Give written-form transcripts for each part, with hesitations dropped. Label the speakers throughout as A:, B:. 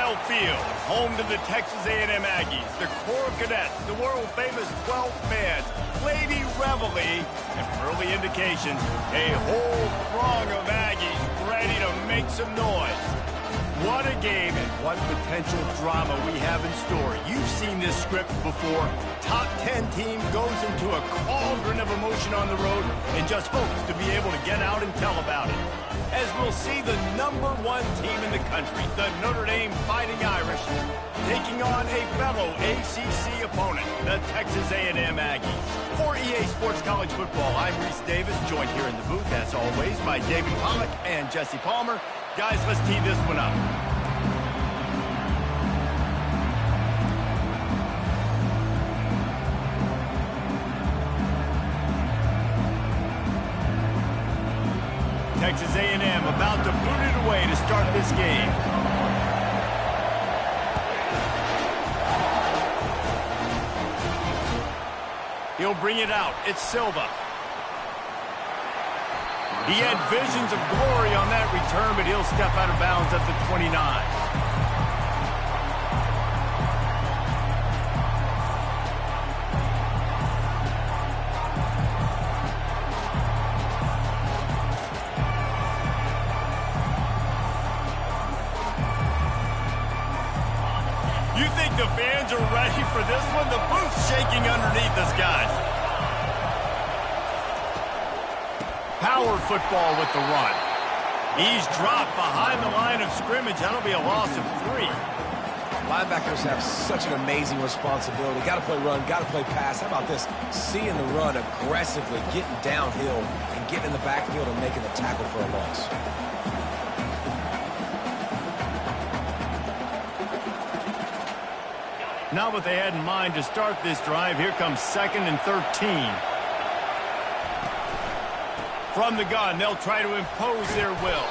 A: Kyle Field, home to the Texas A&M Aggies, the Core Cadets, the world-famous 12th man, Lady Reveille, and early indications, a whole throng of Aggies ready to make some noise. What a game and what potential drama we have in store. You've seen this script before. Top 10 team goes into a cauldron of emotion on the road and just hopes to be able to get out and tell about it. As we'll see the #1 team in the country, the Notre Dame Fighting Irish, taking on a fellow ACC opponent, the Texas A&M Aggies. For EA Sports College Football, I'm Reese Davis, joined here in the booth, as always, by David Pollack and Jesse Palmer. Guys, let's tee this one up. Texas A&M about to boot it away to start this game. He'll bring it out. It's Silva. He had visions of glory on that return, but he'll step out of bounds at the 29. You think the fans are ready for this one? The booth's shaking underneath us, guys. Power football with the run. He's dropped behind the line of scrimmage. That'll be a loss of 3.
B: Linebackers have such an amazing responsibility. Got to play run, got to play pass. How about this? Seeing the run aggressively, getting downhill, and getting in the backfield and making the tackle for a loss.
A: Not what they had in mind to start this drive. Here comes 2nd and 13. From the gun, they'll try to impose their will.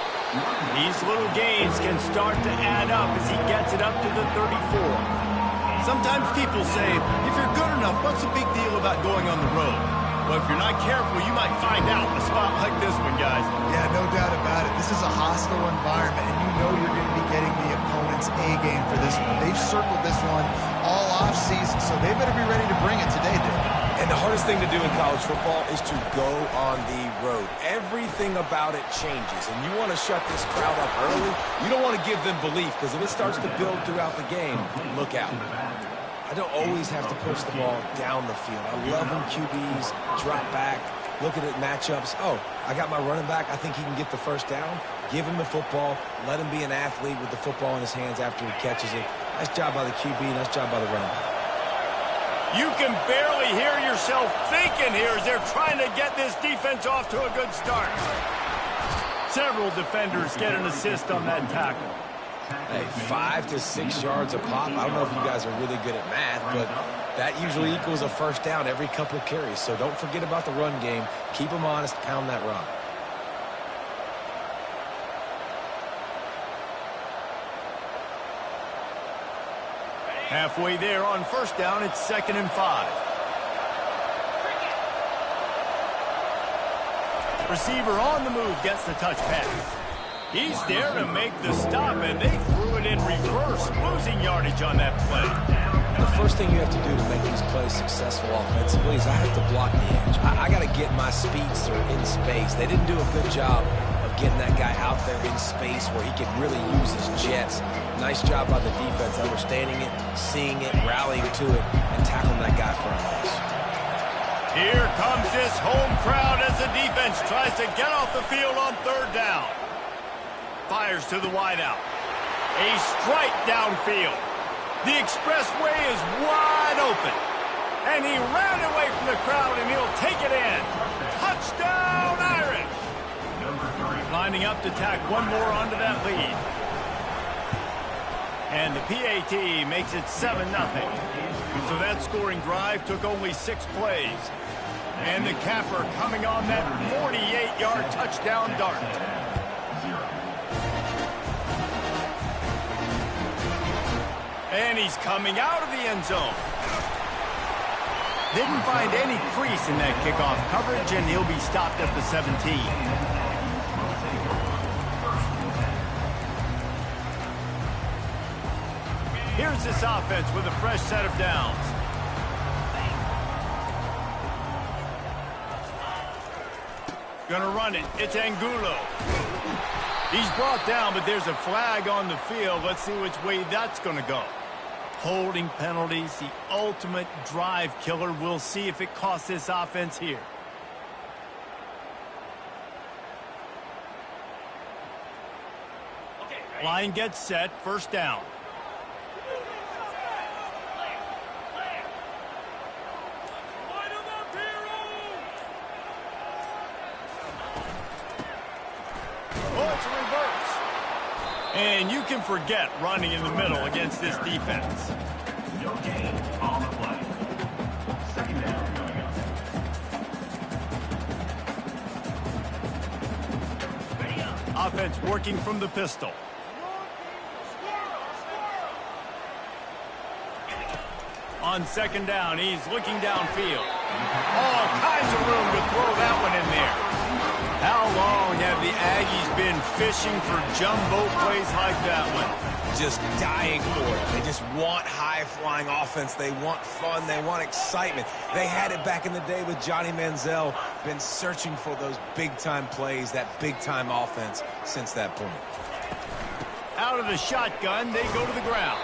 A: These little gains can start to add up as he gets it up to the 34. Sometimes people say, if you're good enough, what's the big deal about going on the road? Well, if you're not careful, you might find out in a spot like this one, guys.
C: Yeah, no doubt about it. This is a hostile environment, and you know you're going to be getting the opponent's A-game for this one. They've circled this one all off-season, so they better be ready to bring it today, dude.
B: And the hardest thing to do in college football is to go on the road. Everything about it changes, and you want to shut this crowd up early. You don't want to give them belief, because if it starts to build throughout the game, look out. I don't always have to push the ball down the field. I love when QBs drop back, looking at matchups. Oh, I got my running back. I think he can get the first down. Give him the football. Let him be an athlete with the football in his hands after he catches it. Nice job by the QB. Nice job by the running back.
A: You can barely hear yourself thinking here as they're trying to get this defense off to a good start. Several defenders get an assist on that tackle.
B: Hey, 5 to 6 yards a pop. I don't know if you guys are really good at math, but that usually equals a first down every couple carries. So don't forget about the run game. Keep them honest. Pound that rock.
A: Halfway there on first down, it's 2nd and 5. Receiver on the move gets the touch pass. He's there to make the stop, and they threw it in reverse, losing yardage on that play.
B: The first thing you have to do to make these plays successful offensively is I have to block the edge. I got to get my speedster in space. They didn't do a good job of getting that guy out there in space where he could really use his jets. Nice job by the defense, understanding it, seeing it, rallying to it, and tackling that guy for a loss.
A: Here comes this home crowd as the defense tries to get off the field on 3rd down. Fires to the wideout. A strike downfield. The expressway is wide open. And he ran away from the crowd, and he'll take it in. Touchdown, Irish! Lining up to tack one more onto that lead. And the PAT makes it 7-0. So that scoring drive took only 6 plays. And the capper coming on that 48-yard touchdown dart. And he's coming out of the end zone. Didn't find any crease in that kickoff coverage, and he'll be stopped at the 17. Here's this offense with a fresh set of downs. Gonna run it. It's Angulo. He's brought down, but there's a flag on the field. Let's see which way that's gonna go. Holding penalties, the ultimate drive killer. We'll see if it costs this offense here. Line gets set, first down. Oh, it's a reverse. And you can forget running in the middle against this defense.
D: No gain on the play. Second down.
A: Offense working from the pistol. On second down, he's looking downfield. All kinds of room to throw that one in there. How long have the Aggies been fishing for jumbo plays like that one?
B: Just dying for it. They just want high-flying offense. They want fun. They want excitement. They had it back in the day with Johnny Manziel. Been searching for those big-time plays, that big-time offense since that point.
A: Out of the shotgun, they go to the ground.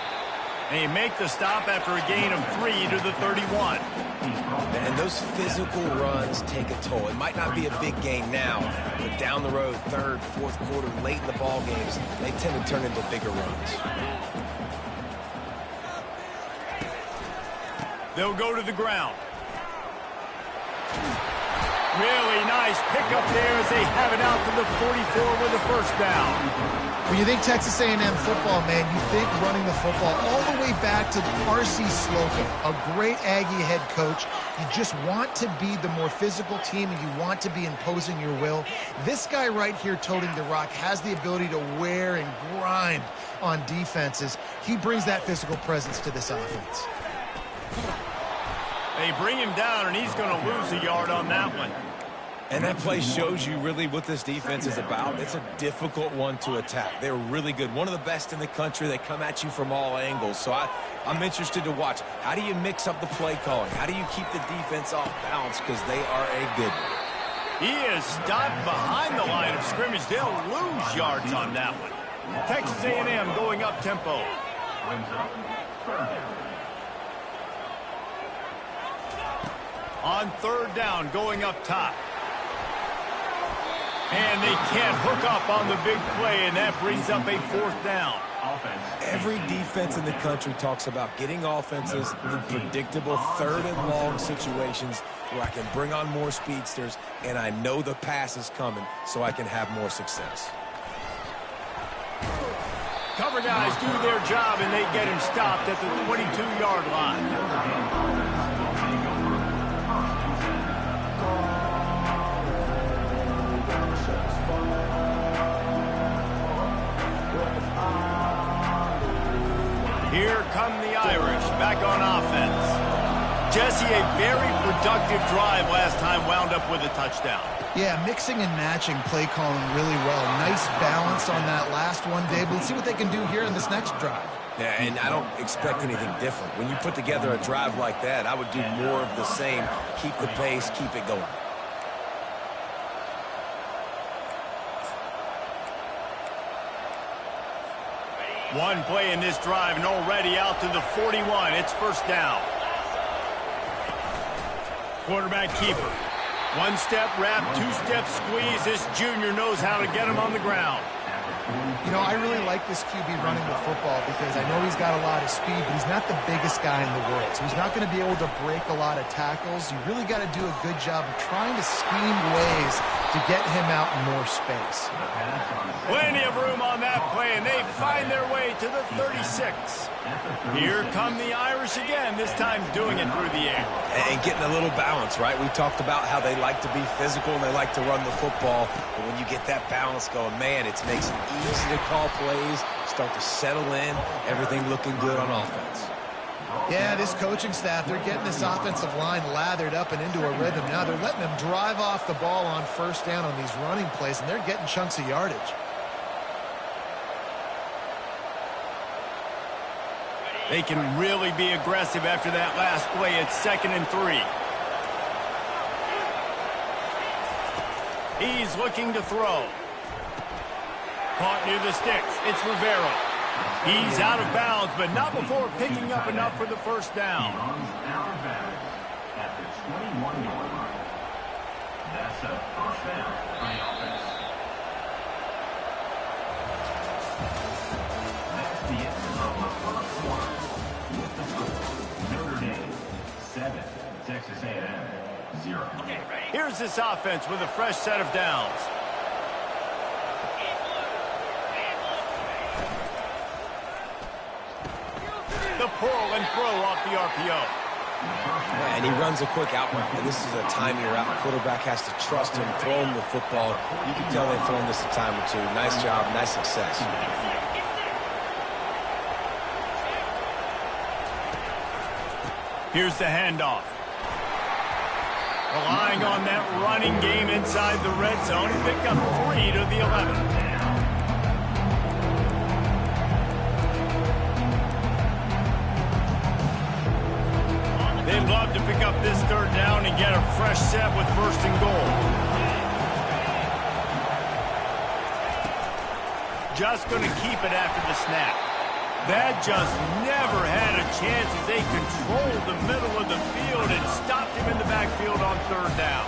A: They make the stop after a gain of 3 to the 31.
B: And those physical runs take a toll. It might not be a big gain now, but down the road, third, fourth quarter, late in the ball games, they tend to turn into bigger runs.
A: They'll go to the ground. Really nice pickup there as they have it out to the 44 with a first down.
C: When you think Texas A&M football, man, you think running the football all the way back to R.C. Slocum, a great Aggie head coach. You just want to be the more physical team, and you want to be imposing your will. This guy right here toting the rock has the ability to wear and grind on defenses. He brings that physical presence to this offense.
A: They bring him down, and he's going to lose a yard on that one.
B: And that play shows you really what this defense is about. It's a difficult one to attack. They're really good. One of the best in the country. They come at you from all angles. So I'm interested to watch. How do you mix up the play calling? How do you keep the defense off balance? Because they are a good one.
A: He is stopped behind the line of scrimmage. They'll lose yards on that one. Texas A&M going up tempo. On third down, going up top. And they can't hook up on the big play, and that brings up a fourth down.
B: Every defense in the country talks about getting offenses in predictable third and long situations where I can bring on more speedsters, and I know the pass is coming, so I can have more success.
A: Cover guys do their job, and they get him stopped at the 22-yard line. Here come the Irish back on offense. Jesse, a very productive drive last time, wound up with a touchdown.
C: Yeah, mixing and matching play calling really well. Nice balance on that last one, Dave. Let's see what they can do here in this next drive.
B: Yeah, and I don't expect anything different. When you put together a drive like that, I would do more of the same. Keep the pace, keep it going.
A: One play in this drive, and already out to the 41. It's first down. Quarterback keeper. One-step wrap, two-step squeeze. This junior knows how to get him on the ground.
C: You know, I really like this QB running the football because I know he's got a lot of speed, but he's not the biggest guy in the world. So he's not going to be able to break a lot of tackles. You really got to do a good job of trying to scheme ways to get him out in more space.
A: Plenty of room on that play, and they find their way to the 36. Here come the Irish again, this time doing it through the air.
B: And getting a little balance, right? We talked about how they like to be physical and they like to run the football. But when you get that balance going, man, it makes it easy to call plays, start to settle in, everything looking good on offense.
C: Yeah, this coaching staff, they're getting this offensive line lathered up and into a rhythm. Now they're letting them drive off the ball on first down on these running plays, and they're getting chunks of yardage.
A: They can really be aggressive after that last play. It's 2nd and 3. He's looking to throw. Caught near the sticks. It's Rivera. He's out of bounds, but not before picking up enough for the first down.
D: Out of bounds at the 21-yard line. That's a first down for the offense. That's the end of the first quarter. With the score, Notre Dame 7, Texas A&M 0.
A: Here's this offense with a fresh set of downs. The pull and throw off the RPO.
B: Yeah, and he runs a quick out route. And this is a timing route. The quarterback has to trust him, throw him the football. You can tell they've thrown this a time or two. Nice job, nice success.
A: Here's the handoff. Relying on that running game inside the red zone. Pick up 3 to the 11. They'd love to pick up this 3rd down and get a fresh set with 1st and goal. Just going to keep it after the snap. That just never had a chance as they controlled the middle of the field and stopped him in the backfield on 3rd down.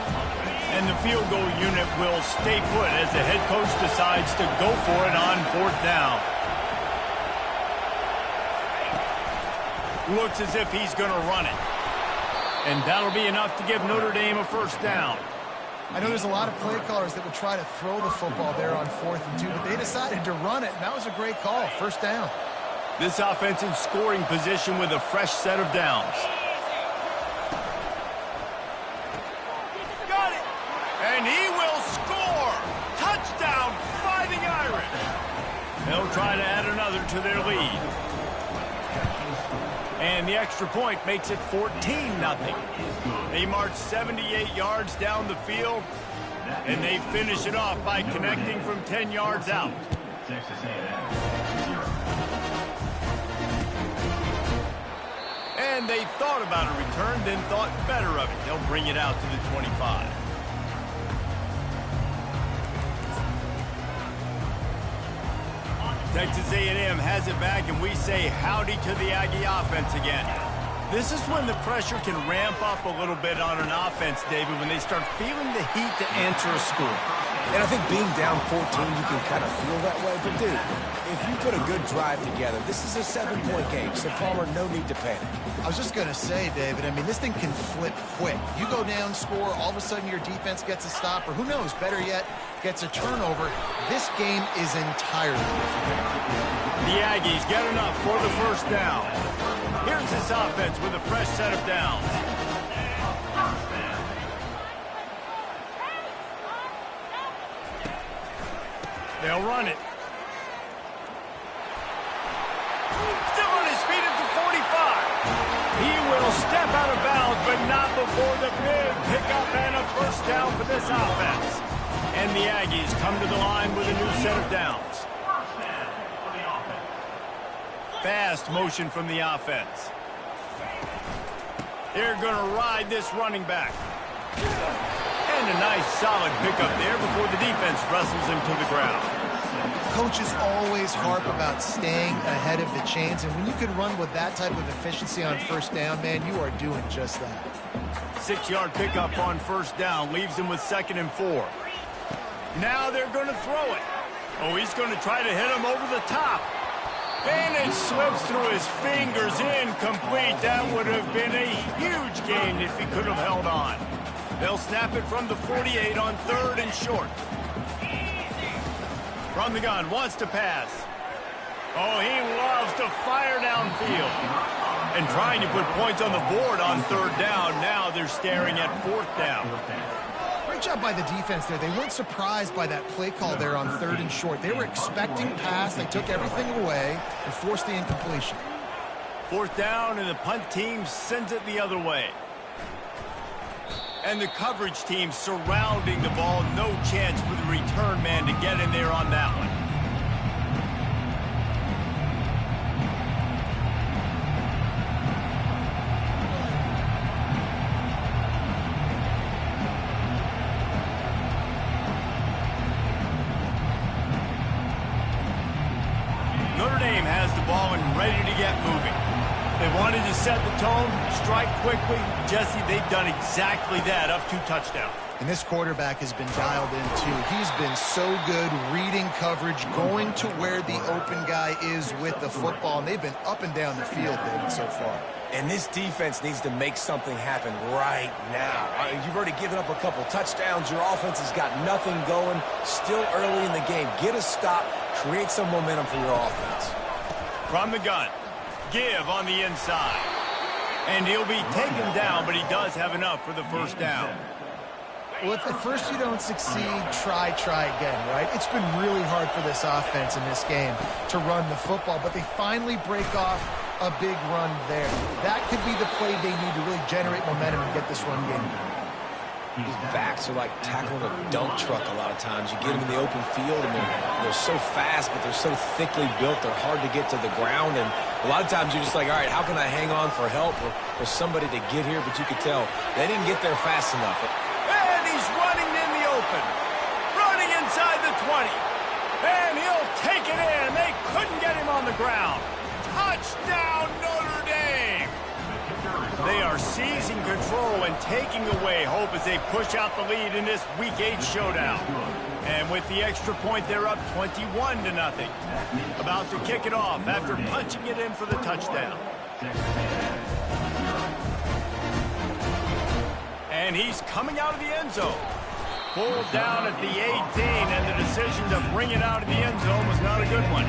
A: And the field goal unit will stay put as the head coach decides to go for it on 4th down. Looks as if he's going to run it. And that'll be enough to give Notre Dame a 1st down.
C: I know there's a lot of play callers that would try to throw the football there on 4th and 2, but they decided to run it, and that was a great call. 1st down.
A: This offense in scoring position with a fresh set of downs. Got it! And he will score! Touchdown, Fighting Irish! They'll try to add another to their lead. And the extra point makes it 14-0. They march 78 yards down the field, and they finish it off by connecting from 10 yards out.
D: Texas A&M 0.
A: And they thought about a return, then thought better of it. They'll bring it out to the 25. Texas A&M has it back, and we say howdy to the Aggie offense again. This is when the pressure can ramp up a little bit on an offense, David, when they start feeling the heat to answer a score.
B: And I think being down 14, you can kind of feel that way. But, dude, if you put a good drive together, this is a 7-point game, so Palmer, no need to panic.
C: I was just going to say, David, I mean, this thing can flip quick. You go down, score, all of a sudden your defense gets a stop, or who knows, better yet, gets a turnover. This game is entirely different.
A: The Aggies get enough for the 1st down. Here's this offense with a fresh set of downs. They'll run it. Still on his feet at the 45. He will step out of bounds, but not before the big pickup and a 1st down for this offense. And the Aggies come to the line with a new set of downs. Fast motion from the offense. They're going to ride this running back. And a nice solid pickup there before the defense wrestles him to the ground.
C: Coaches always harp about staying ahead of the chains, and when you can run with that type of efficiency on 1st down, man, you are doing just that.
A: 6-yard pickup on 1st down leaves him with 2nd and 4. Now they're going to throw it. Oh, he's going to try to hit him over the top. And it slips through his fingers, incomplete. That would have been a huge gain if he could have held on. They'll snap it from the 48 on 3rd and short. From the gun, wants to pass. Oh, he loves to fire downfield. And trying to put points on the board on 3rd down. Now they're staring at 4th down.
C: Great job by the defense there. They weren't surprised by that play call there on 3rd and short. They were expecting pass. They took everything away and forced the incompletion.
A: 4th down, and the punt team sends it the other way. And the coverage team surrounding the ball. No chance for the return man to get in there on that one. the ball and ready to get moving. They wanted to set the tone, strike quickly. Jesse, they've done exactly that, up 2 touchdowns.
C: And this quarterback has been dialed in, too. He's been so good reading coverage, going to where the open guy is with the football. And they've been up and down the field, David, so far.
B: And this defense needs to make something happen right now. You've already given up a couple touchdowns. Your offense has got nothing going. Still early in the game. Get a stop. Create some momentum for your offense.
A: From the gun. Give on the inside. And he'll be taken down, but he does have enough for the first down.
C: Well, if at first you don't succeed, try again, right? It's been really hard for this offense in this game to run the football, but they finally break off a big run there. That could be the play they need to really generate momentum and get this run game.
B: These backs are like tackling a dump truck a lot of times. You get them in the open field, and they're so fast, but they're so thickly built, they're hard to get to the ground. And a lot of times you're just like, all right, how can I hang on for help or for somebody to get here? But you could tell they didn't get there fast enough.
A: And he's running in the open. Running inside the 20. And he'll take it in. They couldn't get him on the ground. Touchdown, Notre Dame! They are seizing control and taking away hope as they push out the lead in this Week 8 showdown. And with the extra point, they're up 21-0. About to kick it off after punching it in for the touchdown. And he's coming out of the end zone. Pulled down at the 18, and the decision to bring it out of the end zone was not a good one.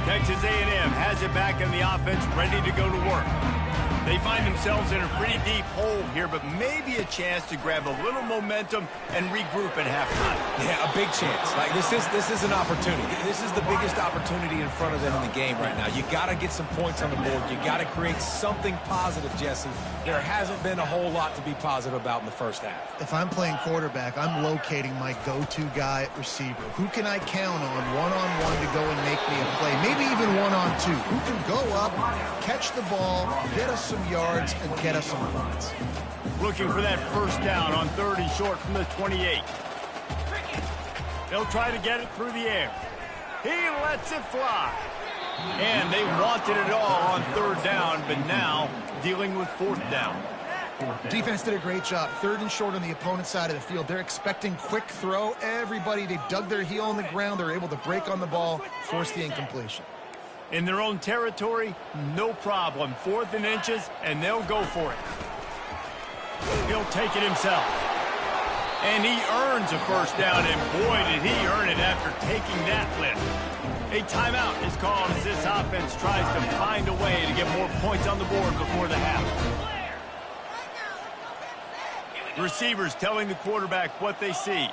A: Texas A&M has it back in the offense, ready to go to work. They find themselves in a pretty deep hole here, but maybe a chance to grab a little momentum and regroup at halftime.
B: Yeah, a big chance. Like this is an opportunity. This is the biggest opportunity in front of them in the game right now. You got to get some points on the board. You got to create something positive, Jesse. There hasn't been a whole lot to be positive about in the first half.
C: If I'm playing quarterback, I'm locating my go-to guy at receiver. Who can I count on one-on-one to go and make me a play? Maybe even one-on-two. Who can go up, catch the ball, get us some yards, and get us some points.
A: Looking for that first down on 3rd and short from the 28. They'll try to get it through the air. He lets it fly. And they wanted it all on 3rd down, but now dealing with 4th down.
C: Defense did a great job. 3rd and short on the opponent's side of the field. They're expecting quick throw. Everybody, they dug their heel on the ground. They're able to break on the ball, force the incompletion.
A: In their own territory, no problem. 4th and inches, and they'll go for it. He'll take it himself. And he earns a first down, and boy, did he earn it after taking that lift. A timeout is called as this offense tries to find a way to get more points on the board before the half. Receivers telling the quarterback what they see.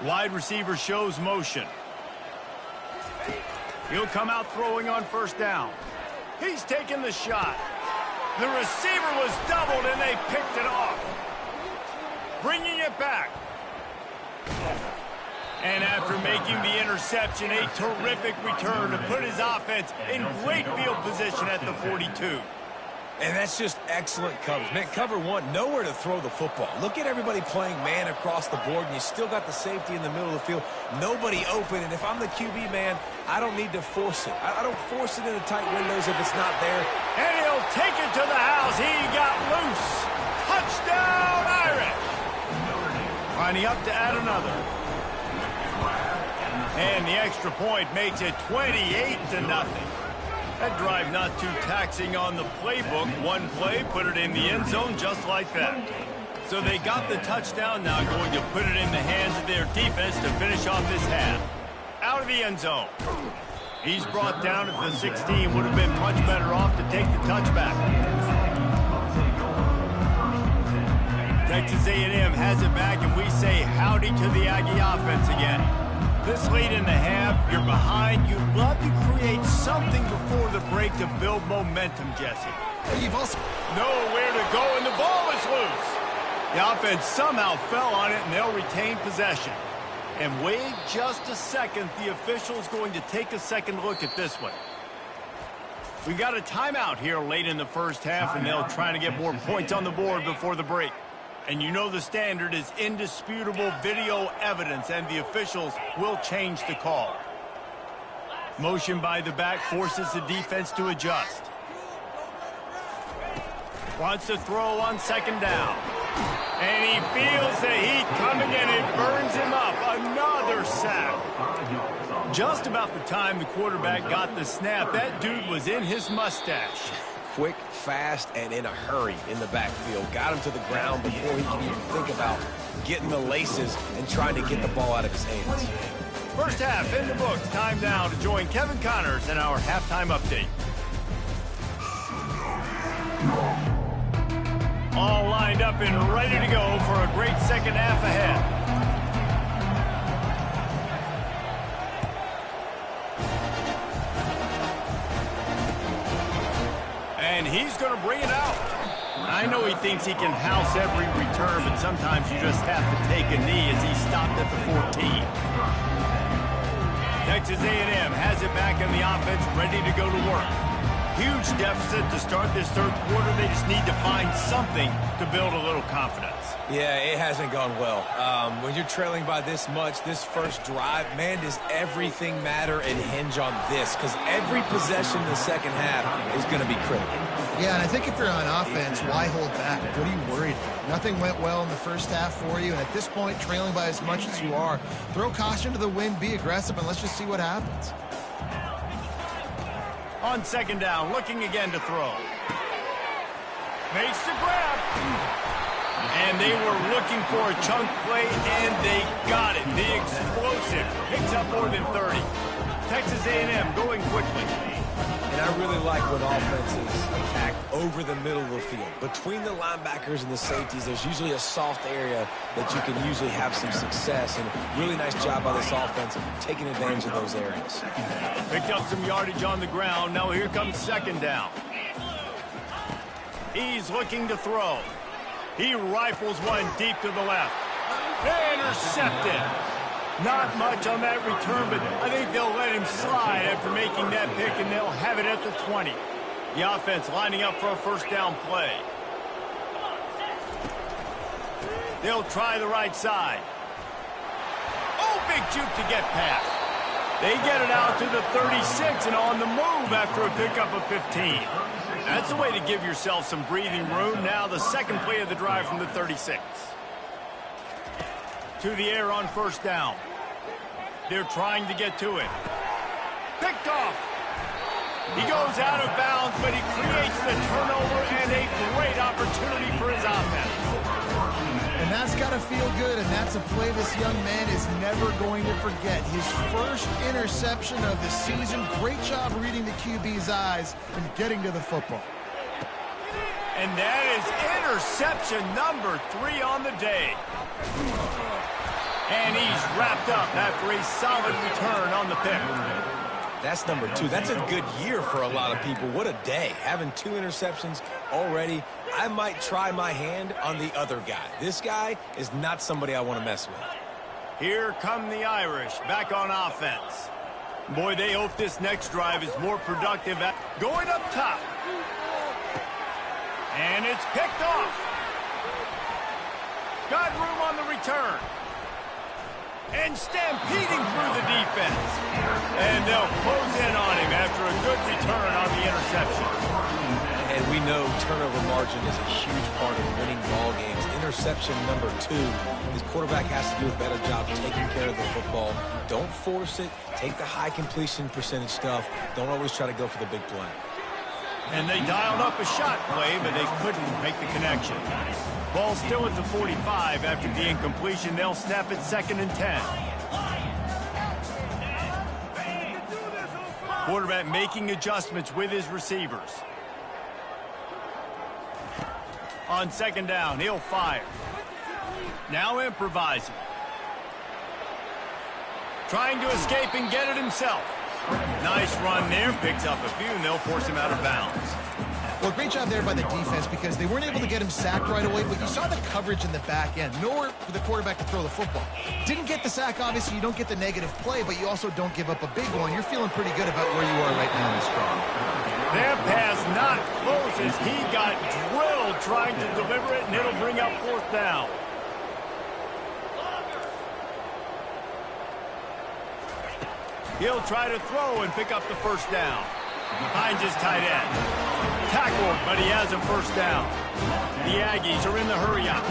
A: Wide receiver shows motion. He'll come out throwing on 1st down. He's taking the shot. The receiver was doubled, and they picked it off. Bringing it back. And after making the interception, a terrific return to put his offense in great field position at the 42.
B: And that's just excellent coverage. Man, cover one, nowhere to throw the football. Look at everybody playing man across the board, and you still got the safety in the middle of the field. Nobody open, and if I'm the QB, man, I don't need to force it. I don't force it into tight windows if it's not there.
A: And he'll take it to the house. He got loose. Touchdown, Irish. Lining up to add another. And the extra point makes it 28-0. That drive not too taxing on the playbook. One play, put it in the end zone just like that. So they got the touchdown, now going to put it in the hands of their defense to finish off this half. Out of the end zone. He's brought down at the 16. Would have been much better off to take the touchback. Texas A&M has it back, and we say howdy to the Aggie offense again. This late in the half, you're behind. You'd love to create something before the break to build momentum, Jesse.
C: You've also
A: nowhere to go, and the ball is loose. The offense somehow fell on it, and they'll retain possession. And wait just a second. The official's going to take a second look at this one. We got a timeout here late in the first half, and they'll try to get more points on the board before the break. And you know the standard is indisputable video evidence, and the officials will change the call. Motion by the back forces the defense to adjust. Wants to throw on second down. And he feels the heat coming, and it burns him up. Another sack. Just about the time the quarterback got the snap, that dude was in his mustache.
B: Quick, fast, and in a hurry in the backfield. Got him to the ground before he can even think about getting the laces and trying to get the ball out of his hands.
A: First half in the books. Time now to join Kevin Connors in our halftime update. All lined up and ready to go for a great second half ahead. And he's going to bring it out. I know he thinks he can house every return, but sometimes you just have to take a knee as he stopped at the 14. Texas A&M has it back in the offense, ready to go to work. Huge deficit to start this third quarter. They just need to find something to build a little confidence.
B: Yeah, it hasn't gone well. When you're trailing by this much, this first drive, man, does everything matter and hinge on this? Because every possession in the second half is going to be critical.
C: Yeah, and I think if you're on offense, why hold back? What are you worried about? Nothing went well in the first half for you, and at this point, trailing by as much as you are, throw caution to the wind, be aggressive, and let's just see what happens.
A: On second down, looking again to throw. Makes the grab. And they were looking for a chunk play, and they got it. The explosive picks up more than 30. Texas A&M going quickly.
B: And I really like when offenses attack over the middle of the field. Between the linebackers and the safeties, there's usually a soft area that you can usually have some success. And really nice job by this offense of taking advantage of those areas.
A: Picked up some yardage on the ground. Now here comes second down. He's looking to throw. He rifles one deep to the left. Intercepted. Not much on that return, but I think they'll let him slide after making that pick, and they'll have it at the 20. The offense lining up for a first down play. They'll try the right side. Oh, big juke to get past. They get it out to the 36 and on the move after a pickup of 15. That's the way to give yourself some breathing room. Now the second play of the drive from the 36. To the air on first down. They're trying to get to it. Picked off. He goes out of bounds, but he creates the turnover and a great opportunity for his offense.
C: And that's got to feel good, and that's a play this young man is never going to forget. His first interception of the season. Great job reading the QB's eyes and getting to the football.
A: And that is interception number 3 on the day. And he's wrapped up after a solid return on the pick.
B: That's number 2. That's a good year for a lot of people. What a day. Having 2 interceptions already. I might try my hand on the other guy. This guy is not somebody I want to mess with.
A: Here come the Irish back on offense. Boy, they hope this next drive is more productive. Going up top. And it's picked off. Got room on the return. And stampeding through the defense. And they'll close in on him after a good return on the interception.
B: And we know turnover margin is a huge part of winning ball games. Interception number 2. His quarterback has to do a better job taking care of the football. Don't force it. Take the high completion percentage stuff. Don't always try to go for the big play.
A: And they dialed up a shot play, but they couldn't make the connection. Ball still at the 45 after the incompletion. They'll snap it 2nd and 10. Quarterback making adjustments with his receivers. On second down, he'll fire. Now improvising. Trying to escape and get it himself. Nice run there. Picks up a few, and they'll force him out of bounds.
C: Well, great job there by the defense because they weren't able to get him sacked right away, but you saw the coverage in the back end. Nowhere for the quarterback to throw the football. Didn't get the sack, obviously. You don't get the negative play, but you also don't give up a big one. You're feeling pretty good about where you are right now in this drive.
A: That pass not close as he got drilled trying to deliver it, and it'll bring up 4th down. He'll try to throw and pick up the 1st down. Finds his tight end. Tackled, but he has a 1st down. The Aggies are in the hurry-up.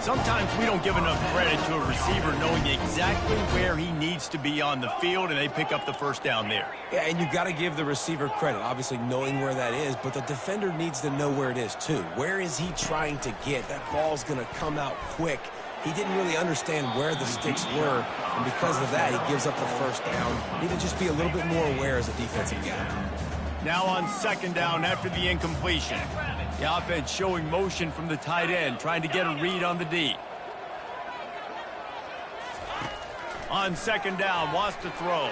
A: Sometimes we don't give enough credit to a receiver knowing exactly where he needs to be on the field, and they pick up the 1st down there.
B: Yeah, and you've got to give the receiver credit, obviously knowing where that is, but the defender needs to know where it is too. Where is he trying to get? That ball's going to come out quick. He didn't really understand where the sticks were, and because of that, he gives up the 1st down. Need to just be a little bit more aware as a defensive guy.
A: Now on 2nd down after the incompletion. The offense showing motion from the tight end, trying to get a read on the D. On 2nd down, wants to throw.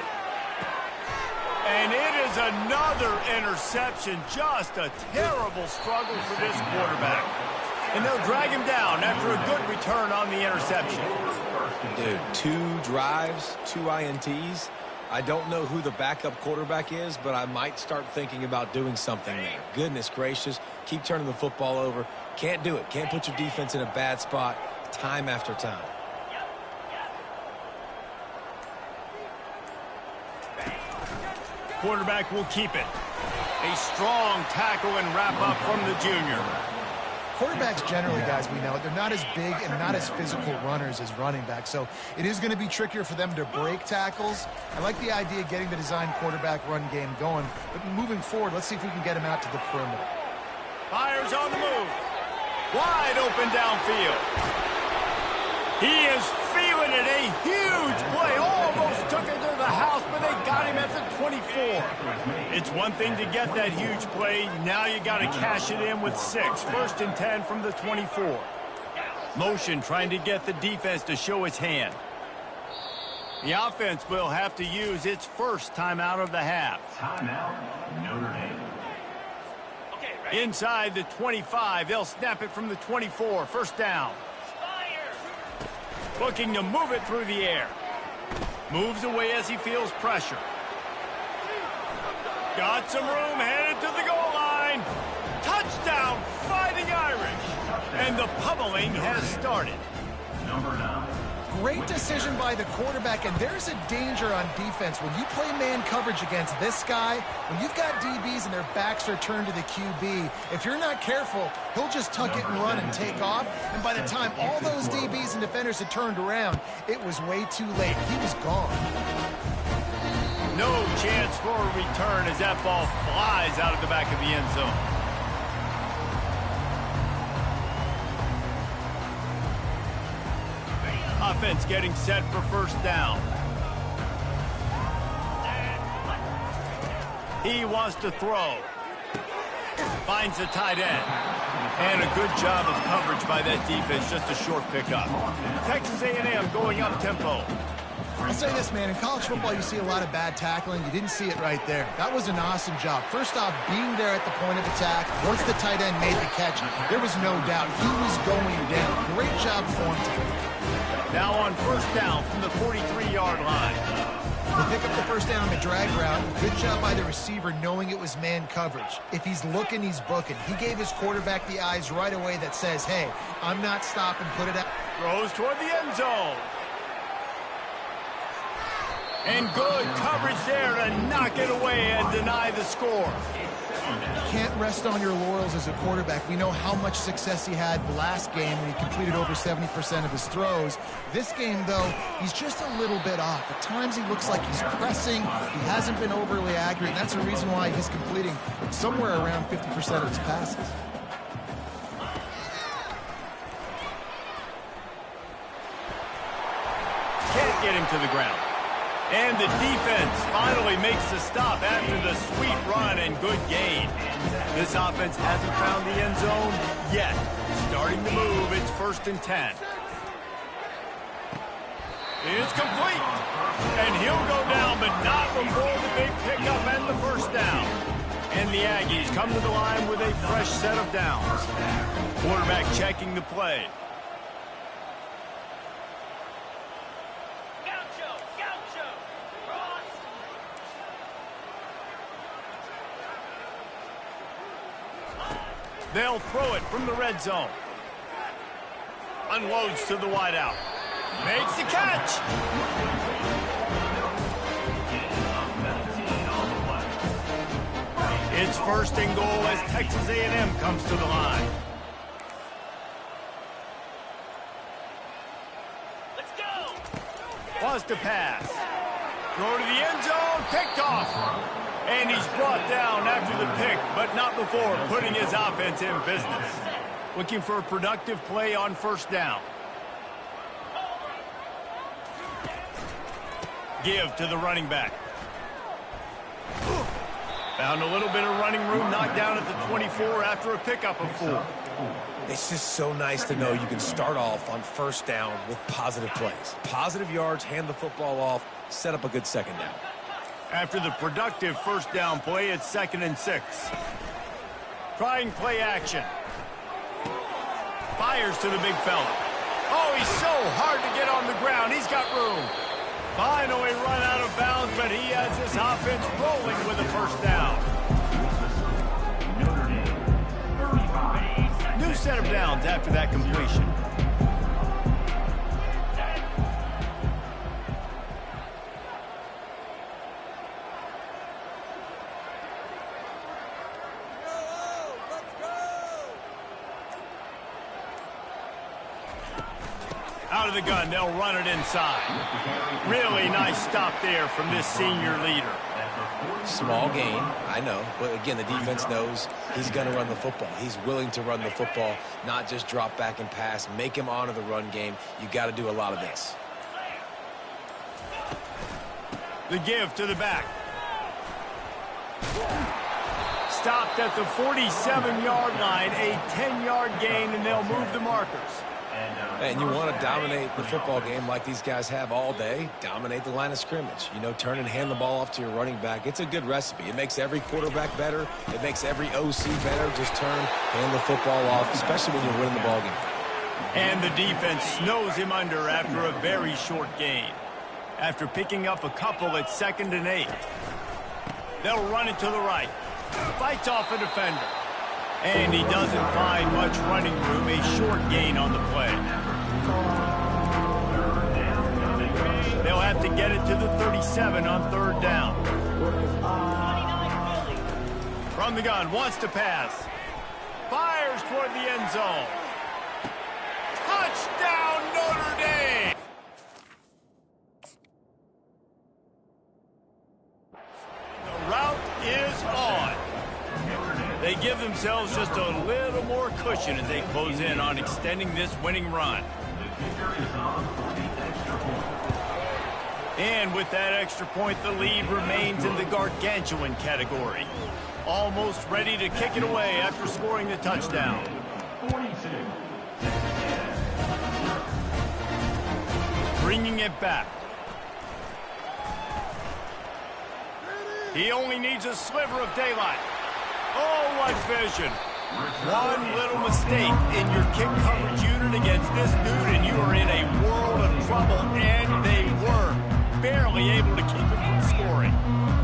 A: And it is another interception. Just a terrible struggle for this quarterback. And they'll drag him down after a good return on the interception.
B: Dude, 2 drives, 2 INTs. I don't know who the backup quarterback is, but I might start thinking about doing something there. Goodness gracious, keep turning the football over. Can't do it. Can't put your defense in a bad spot time after time.
A: Quarterback will keep it. A strong tackle and wrap up from the junior.
C: Quarterbacks generally, guys, we know, they're not as big and not as physical runners as running backs, so it is going to be trickier for them to break tackles. I like the idea of getting the design quarterback run game going, but moving forward, let's see if we can get him out to the perimeter.
A: Fires on the move. Wide open downfield. He is feeling it. A huge play. Almost took it to the house, but they got him at the 24. It's one thing to get that huge play. Now you got to cash it in with 6. 1st and 10 from the 24. Motion trying to get the defense to show its hand. The offense will have to use its 1st timeout of the half.
D: Timeout, Notre Dame.
A: Inside the 25, they'll snap it from the 24. 1st down. Looking to move it through the air. Moves away as he feels pressure. Got some room, headed to the goal line. Touchdown, Fighting Irish. And the pummeling has started.
D: Number 9.
C: Great decision by the quarterback, and there's a danger on defense. When you play man coverage against this guy, when you've got DBs and their backs are turned to the QB, if you're not careful, he'll just tuck it and run and take off. And by the time all those DBs and defenders had turned around, it was way too late. He was gone.
A: No chance for a return as that ball flies out of the back of the end zone. Offense getting set for 1st down. He wants to throw. Finds the tight end. And a good job of coverage by that defense. Just a short pickup. Texas A&M going up tempo.
C: I'll say this, man. In college football, you see a lot of bad tackling. You didn't see it right there. That was an awesome job. First off, being there at the point of attack. Once the tight end made the catch, there was no doubt he was going down. Great job for him today.
A: Now on 1st down from the 43-yard line.
C: They pick up the 1st down on the drag route. Good job by the receiver knowing it was man coverage. If he's looking, he's booking. He gave his quarterback the eyes right away that says, hey, I'm not stopping, put it out.
A: Throws toward the end zone. And good coverage there to knock it away and deny the score.
C: You can't rest on your laurels as a quarterback. We know how much success he had last game when he completed over 70% of his throws. This game, though, he's just a little bit off. At times he looks like he's pressing. He hasn't been overly accurate, and that's the reason why he's completing somewhere around 50% of his passes.
A: Can't get him to the ground. And the defense finally makes the stop after the sweet run and good gain. This offense hasn't found the end zone yet. Starting to move, it's 1st and 10. It's complete. And he'll go down, but not before the big pickup and the 1st down. And the Aggies come to the line with a fresh set of downs. Quarterback checking the play. They'll throw it from the red zone. Unloads to the wideout. Makes the catch. It's first and goal as Texas A&M comes to the line. Let's go. Wants to pass. Throw to the end zone. Picked off. And he's brought down after the pick, but not before putting his offense in business. Looking for a productive play on first down. Give to the running back. Found a little bit of running room, knocked down at the 24 after a pickup of 4.
B: It's just so nice to know you can start off on first down with positive plays. Positive yards, hand the football off, set up a good second down.
A: After the productive first down play, it's 2nd and 6. Trying play action. Fires to the big fella. Oh, he's so hard to get on the ground. He's got room. Finally run out of bounds, but he has this offense rolling with a first down. New set of downs after that completion. Out of the gun, they'll run it inside. Really nice stop there from this senior leader.
B: Small gain, I know, but again, the defense knows he's going to run the football. He's willing to run the football, not just drop back and pass, make him honor the run game. You got to do a lot of this.
A: The give to the back. Stopped at the 47-yard line, a 10-yard gain, and they'll move the markers.
B: And you want to dominate the football game like these guys have all day. Dominate the line of scrimmage. You know, turn and hand the ball off to your running back. It's a good recipe. It makes every quarterback better. It makes every OC better. Just turn, hand the football off, especially when you're winning the ball game.
A: And the defense snows him under after a very short gain. After picking up a couple at 2nd and 8. They'll run it to the right. Fights off a defender. And he doesn't find much running room, a short gain on the play. They'll have to get it to the 37 on 3rd down. From the gun, wants to pass. Fires toward the end zone. Touchdown, Notre Dame! The route is on. They give themselves just a little more cushion as they close in on extending this winning run. And with that extra point, the lead remains in the gargantuan category. Almost ready to kick it away after scoring the touchdown. Bringing it back. He only needs a sliver of daylight. Oh, what vision. One little mistake in your kick coverage unit against this dude, and you are in a world of trouble, and they were barely able to keep it from scoring.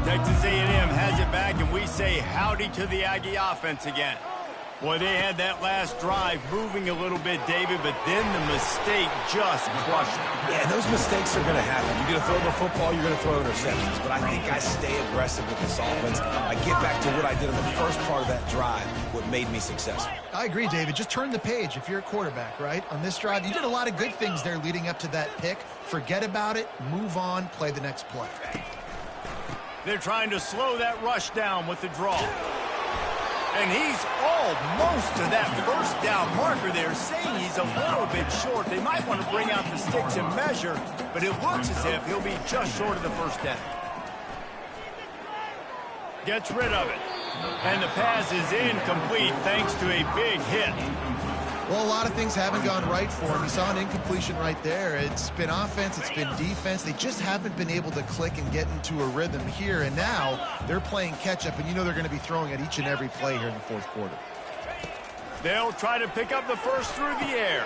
A: Texas A&M has it back, and we say howdy to the Aggie offense again. Boy, they had that last drive moving a little bit, David, but then the mistake just crushed them.
B: Yeah, those mistakes are going to happen. You're going to throw the football, you're going to throw interceptions. But I think I stay aggressive with this offense. I get back to what I did in the first part of that drive, what made me successful.
C: I agree, David. Just turn the page if you're a quarterback, right? On this drive, you did a lot of good things there leading up to that pick. Forget about it, move on, play the next play.
A: They're trying to slow that rush down with the draw. And he's almost to that first down marker there, saying he's a little bit short. They might want to bring out the sticks and measure, but it looks as if he'll be just short of the first down. Gets rid of it. And the pass is incomplete thanks to a big hit.
C: Well, a lot of things haven't gone right for him. He saw an incompletion right there. It's been offense, it's been defense. They just haven't been able to click and get into a rhythm here. And now they're playing catch-up, and you know they're going to be throwing at each and every play here in the fourth quarter.
A: They'll try to pick up the first through the air.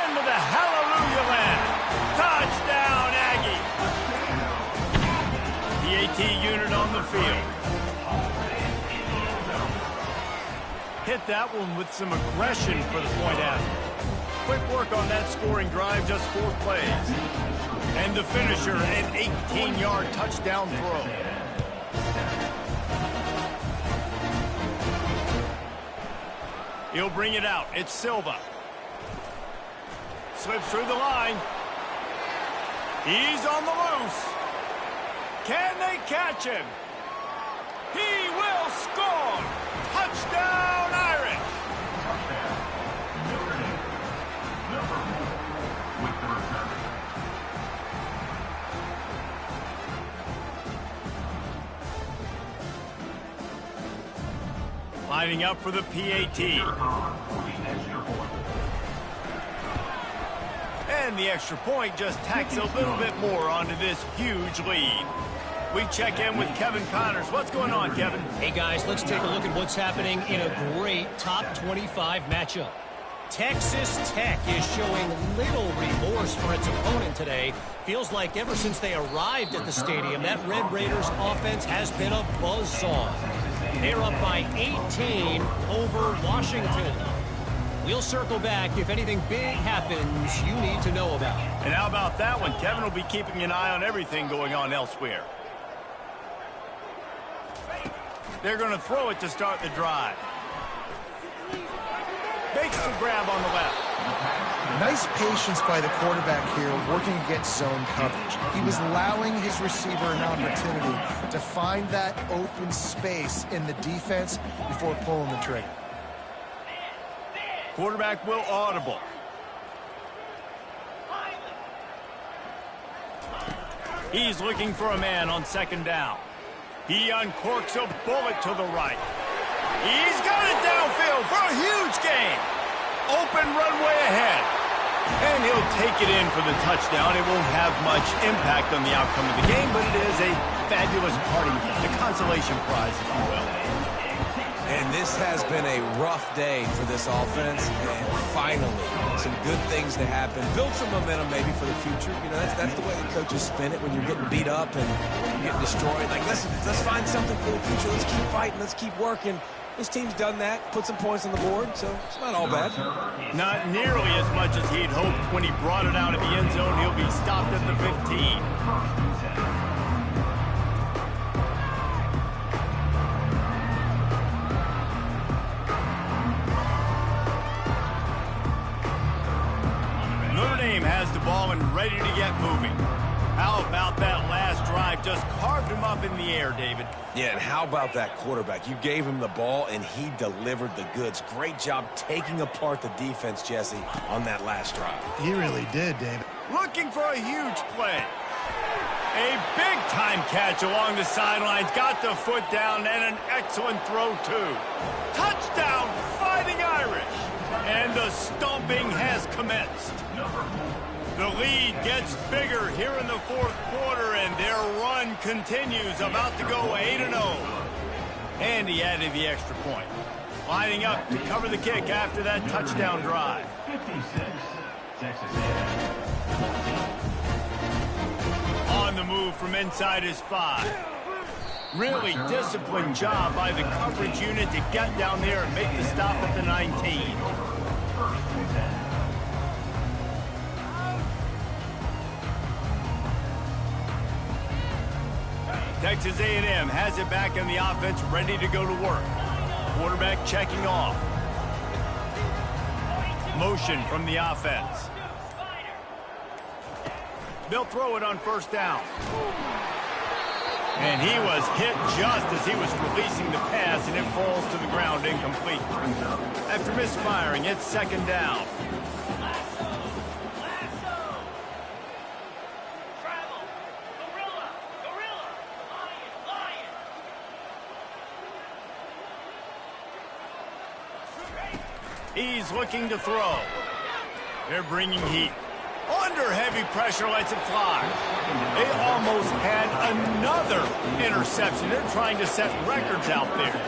A: Into the hallelujah land. Touchdown, Aggie. The AT unit on the field. Hit that one with some aggression for the point after. Quick work on that scoring drive, just 4 plays. And the finisher, an 18-yard touchdown throw. He'll bring it out. It's Silva. Slips through the line. He's on the loose. Can they catch him? He will score! Touchdown, Irish! Lining up for the PAT. And the extra point just tacks a little bit more onto this huge lead. We check in with Kevin Connors. What's going on, Kevin?
E: Hey, guys, let's take a look at what's happening in a great top 25 matchup. Texas Tech is showing little remorse for its opponent today. Feels like ever since they arrived at the stadium, that Red Raiders offense has been a buzzsaw. They're up by 18 over Washington. We'll circle back if anything big happens you need to know about.
A: And how about that one? Kevin will be keeping an eye on everything going on elsewhere. They're going to throw it to start the drive. Makes the grab on the left.
C: Nice patience by the quarterback here, working against zone coverage. He was allowing his receiver an opportunity to find that open space in the defense before pulling the trigger.
A: Quarterback will audible. He's looking for a man on second down. He uncorks a bullet to the right. He's got it downfield for a huge gain. Open runway ahead. And he'll take it in for the touchdown. It won't have much impact on the outcome of the game, but it is a fabulous parting gift, a consolation prize, if you will.
B: And this has been a rough day for this offense, and finally, some good things to happen. Build some momentum maybe for the future. You know, that's the way the coaches spin it when you're getting beat up and you're getting destroyed. Like, let's find something for the future. Let's keep fighting. Let's keep working. This team's done that, put some points on the board, so it's not all bad.
A: Not nearly as much as he'd hoped when he brought it out of the end zone. He'll be stopped at the 15. Has the ball and ready to get moving. How about that last drive? Just carved him up in the air, David.
B: Yeah, and how about that quarterback? You gave him the ball, and he delivered the goods. Great job taking apart the defense, Jesse, on that last drive.
C: He really did, David.
A: Looking for a huge play. A big-time catch along the sidelines. Got the foot down, and an excellent throw, too. Touchdown, Fighting Irish. And the stomping has commenced. The lead gets bigger here in the fourth quarter, and their run continues, about to go 8-0. And he added the extra point. Lining up to cover the kick after that touchdown drive.
D: 56, Texas A&M.
A: On the move from inside his 5. Really disciplined job by the coverage unit to get down there and make the stop at the 19. Texas A&M has it back in the offense, ready to go to work. Quarterback checking off. Motion from the offense. They'll throw it on first down. And he was hit just as he was releasing the pass, and it falls to the ground incomplete. After misfiring, it's second down. He's looking to throw. They're bringing heat. Under heavy pressure, lets it fly. They almost had another interception. They're trying to set records out there.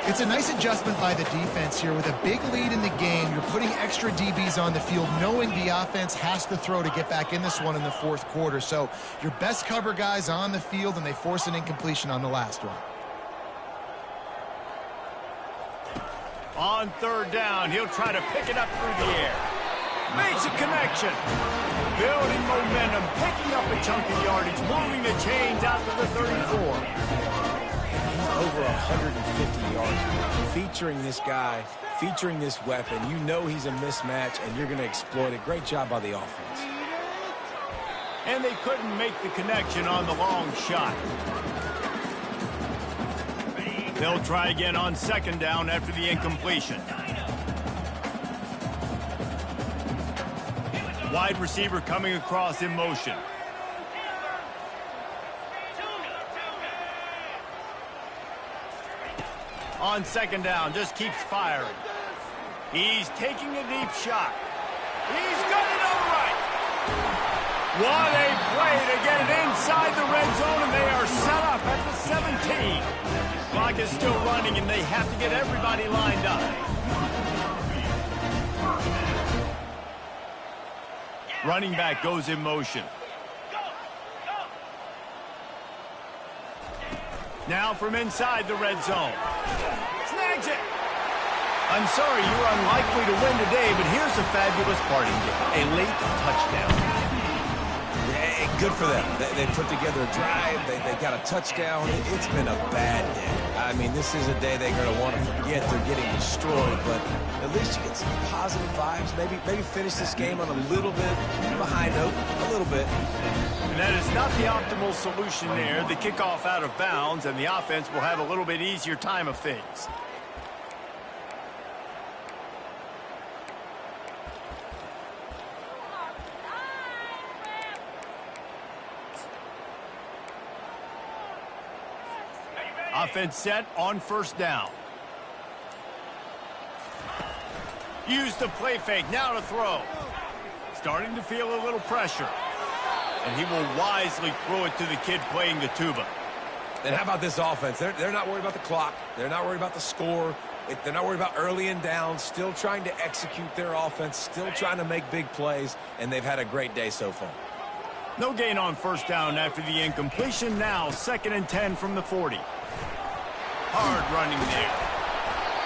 C: It's a nice adjustment by the defense here. With a big lead in the game, you're putting extra DBs on the field, knowing the offense has to throw to get back in this one in the fourth quarter. So your best cover guys on the field, and they force an incompletion on the last one.
A: On third down, he'll try to pick it up through the air. Makes a connection. Building momentum, picking up a chunk of yardage, moving the chains out to the 34.
B: Over 150 yards. Featuring this guy, featuring this weapon, you know he's a mismatch, and you're going to exploit it. Great job by the offense.
A: And they couldn't make the connection on the long shot. They'll try again on second down after the incompletion. Wide receiver coming across in motion. On second down, just keeps firing. He's taking a deep shot. He's got it all right. What a play to get it inside the red zone, and they are set up at the 17. Clock is still running, and they have to get everybody lined up. Running back goes in motion. Now from inside the red zone. Snags it. I'm sorry you were unlikely to win today, but here's a fabulous parting gift. A late touchdown.
B: Good for them. They put together a drive. They got a touchdown. It's been a bad day. I mean, this is a day they're going to want to forget. They're getting destroyed, but at least you get some positive vibes. Maybe finish this game on a little bit of a high note, a little bit.
A: And that is not the optimal solution there. The kickoff out of bounds, and the offense will have a little bit easier time of things. Offense set on first down. Use the play fake, now to throw. Starting to feel a little pressure. And he will wisely throw it to the kid playing the tuba.
B: And how about this offense? They're not worried about the clock. They're not worried about the score. They're not worried about early and down. Still trying to execute their offense. Still trying to make big plays. And they've had a great day so far.
A: No gain on first down after the incompletion. Now 2nd and 10 from the 40. Hard running there.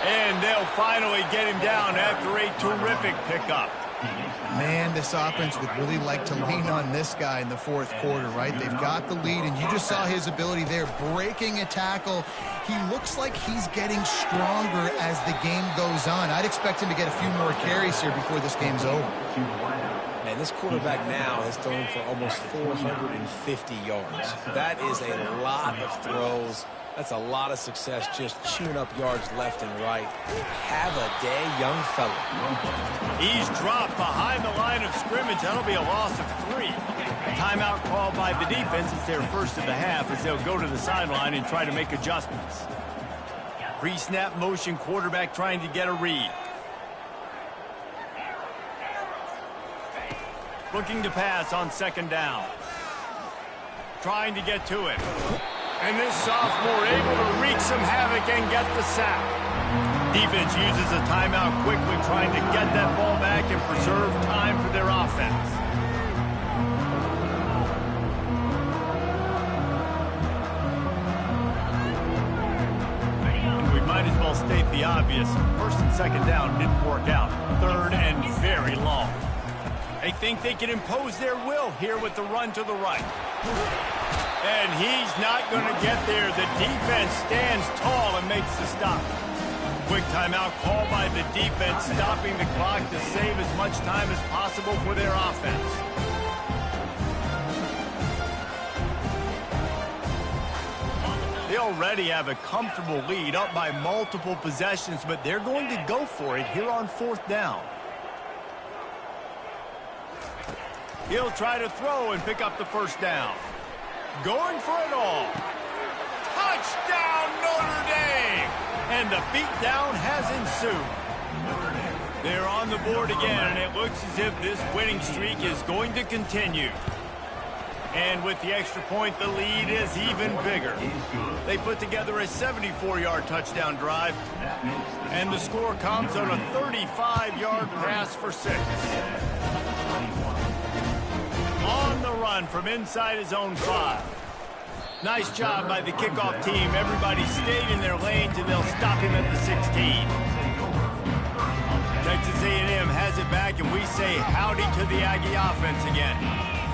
A: And they'll finally get him down after a terrific pickup.
C: Man, this offense would really like to lean on this guy in the fourth quarter, right? They've got the lead, and you just saw his ability there, breaking a tackle. He looks like he's getting stronger as the game goes on. I'd expect him to get a few more carries here before this game's over.
B: And this quarterback now has thrown for almost 450 yards. That is a lot of throws. That's a lot of success, just chewing up yards left and right. Have a day, young fella.
A: He's dropped behind the line of scrimmage. That'll be a loss of 3. Timeout called by the defense. It's their first of the half as they'll go to the sideline and try to make adjustments. Pre-snap motion, quarterback trying to get a read. Looking to pass on second down. Trying to get to it. And this sophomore able to wreak some havoc and get the sack. Defense uses a timeout quickly, trying to get that ball back and preserve time for their offense. And we might as well state the obvious. First and second down didn't work out. Third and very long. They think they can impose their will here with the run to the right. And he's not going to get there. The defense stands tall and makes the stop. Quick timeout called by the defense, stopping the clock to save as much time as possible for their offense. They already have a comfortable lead, up by multiple possessions, but they're going to go for it here on fourth down. He'll try to throw and pick up the first down. Going for it all. Touchdown, Notre Dame! And the beatdown has ensued. They're on the board again, and it looks as if this winning streak is going to continue. And with the extra point, the lead is even bigger. They put together a 74-yard touchdown drive, and the score comes on a 35-yard pass for 6. On the run from inside his own 5. Nice job by the kickoff team. Everybody stayed in their lanes, and they'll stop him at the 16. has it back, and we say howdy to the Aggie offense again.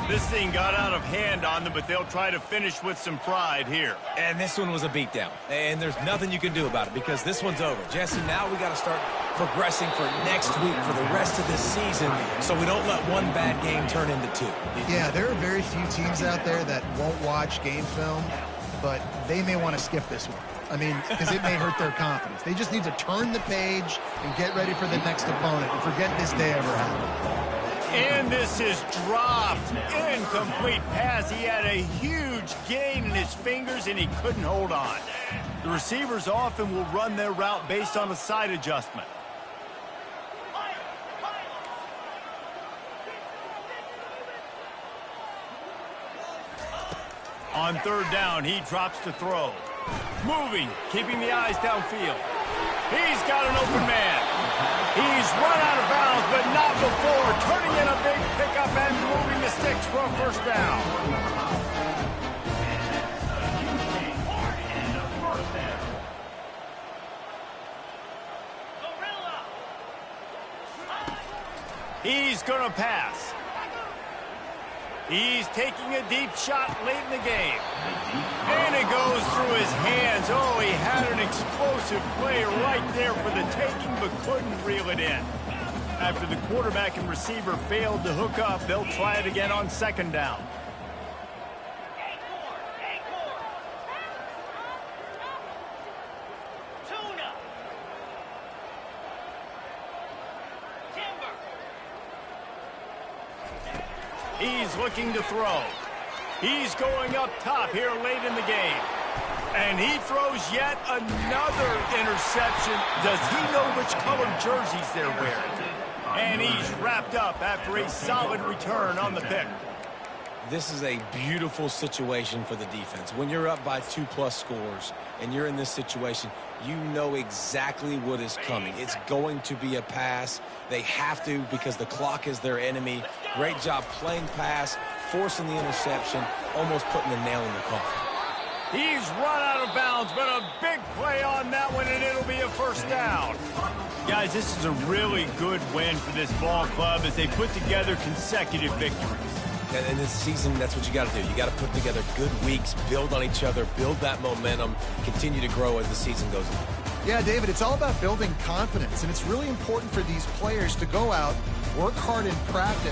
A: This thing got out of hand on them, but they'll try to finish with some pride here.
B: And this one was a beatdown. And there's nothing you can do about it because this one's over. Jesse, now we got to start progressing for next week for the rest of this season so we don't let one bad game turn into two.
C: Yeah, there are very few teams out there that won't watch game film, but they may want to skip this one. I mean, because it may hurt their confidence. They just need to turn the page and get ready for the next opponent and forget this day ever happened.
A: And this is dropped. Incomplete pass. He had a huge gain in his fingers, and he couldn't hold on. The receivers often will run their route based on a side adjustment. On third down, he drops to throw. Moving, keeping the eyes downfield. He's got an open man. He's run out of bounds, but not before turning in a big pickup and moving the sticks for a first down. He's going to pass. He's taking a deep shot late in the game. And it goes through his hands. Oh, he had an explosive play right there for the taking, but couldn't reel it in. After the quarterback and receiver failed to hook up, they'll try it again on second down. He's looking to throw. He's going up top here late in the game. And he throws yet another interception. Does he know which colored jerseys they're wearing? And he's wrapped up after a solid return on the pick.
B: This is a beautiful situation for the defense. When you're up by 2+ scores and you're in this situation, you know exactly what is coming. It's going to be a pass. They have to because the clock is their enemy. Great job playing pass, forcing the interception, almost putting the nail in the coffin.
A: He's run out of bounds, but a big play on that one, and it'll be a first down. Guys, this is a really good win for this ball club as they put together consecutive victories.
B: And in this season, that's what you got to do. You got to put together good weeks, build on each other, build that momentum, continue to grow as the season goes on.
C: Yeah, David, it's all about building confidence, and it's really important for these players to go out, work hard in practice,